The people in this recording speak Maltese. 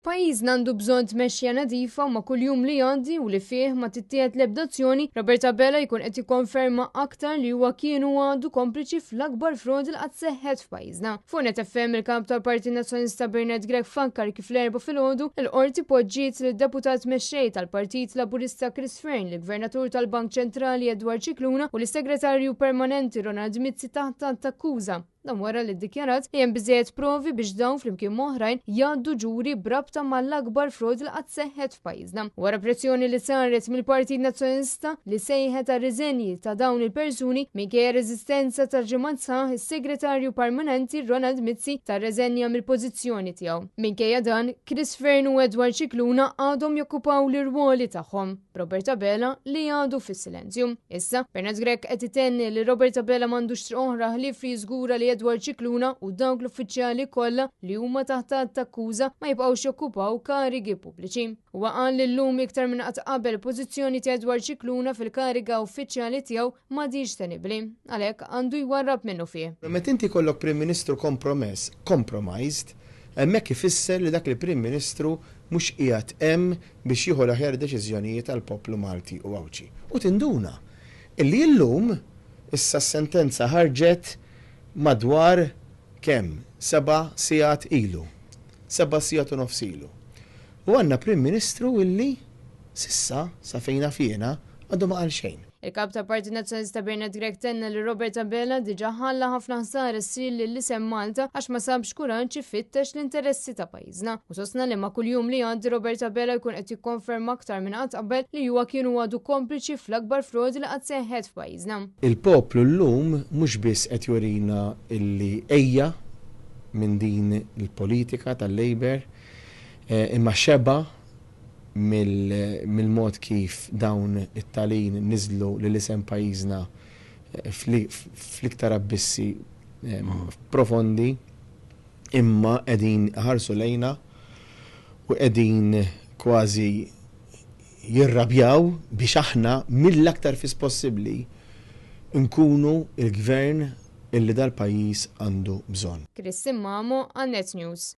Pajjiżna għandu bżonn tmexxija nadifa ma' kuljum li għandi u li fih ma tittieħed l-ebda azzjoni, Robert Abela jkun qed jikkonferma aktar li huwa kien u għadu kompliċi fl-akbar frodi li qatt seħħet f'pajjiżna. Fuq Net FM il-kap tal-Partit Nazzjonalista Bernard Gregg fakkar kif l-erba' filgħodu l-qorti poġġiet lid-deputat mexxej tal-Partit Laburista Chris Fearn, l-Gvernatur tal-Bank Ċentrali Edward Cicluna u l-Segretarju Permanenti Ronald Mizzi taħt akkuża. Dan wara li ddikjarat li hemm biżżejjed provi biex dawn flimkien moħrajn jgħaddu ġuri brabta mal-akbar frodi li qatt seħħet f'pajjiżna. Wara pressjoni li saret mill-Partit Nazzjonalista li sejħet ta' riżenji ta' dawn il-persuni minkejja reżistenza tal-ġimgħat sħaħ is-Segretarju Permanenti Ronald Mizzi tar-reżenja mill-pożizzjoni tiegħu. Minkejja dan, Chris Fearn u Edward Cicluna għadhom jokkupaw l-irwoli tagħhom. Robert Abela li għadu fis-silenzju. Issa, Bernard Gregg qed itenni li Robert Abela m'għandux triq oħra ħlief li jiżgura li Edward Cicluna u dawk l-uffiċjali kollha li huma taħt akkuża ma jibqgħux jokkupaw karigi pubbliċi. Huwa qal li llum iktar minn qatt qabel pożizzjoni ta' Edward Cicluna fil-kariga uffiċjali tiegħu m'għadix tenibbli, għalhekk għandu jwarrab minnu fih. Meta inti jkollok Prim Ministru compromised, hemmhekk ifisser li dak il-Prim Ministru mhux qiegħed hemm biex jieħu l-aħjar deċiżjonijiet għall-poplu Malti u Awċi. U tinduna illi llum issa s-sentenza ħarġet madwar kemm 7 sigħat ilu. 7 sigħat u nofs ilu. U għandna Prim Ministru illi sissa sa fejna fiena għadu ma qal xejn. Il-kap tal-Partit Nazzjonalista Bernard Gregg tenna li Robert Abela diġà ħalla ħafna ħsara ssir lill-isem Malta għax ma sabx kuraġġ ifittex l-interessi ta' pajjiżna. U sostna li ma' kuljum li għandi Robert Abela jkun qed jikkonferma aktar minn qatt qabel li huwa kien għadu kompliċi fl-akbar frodi li qatt seħħet f'pajjiżna. Il-poplu llum mhux biss qed jurina illi ejja minn din il-politika tal-Labor imma xeba mill-mod kif dawn it-talin niżlu l-isem pajjiżna fl-iktar abbissi profondi imma qegħdin ħarsu lejna u qegħdin kważi jirrabjaw biex aħna mill-aktar fis possibbli nkunu il-gvern illi dal-pajjiż għandu bżonn. Chris Simmamo għal Net News.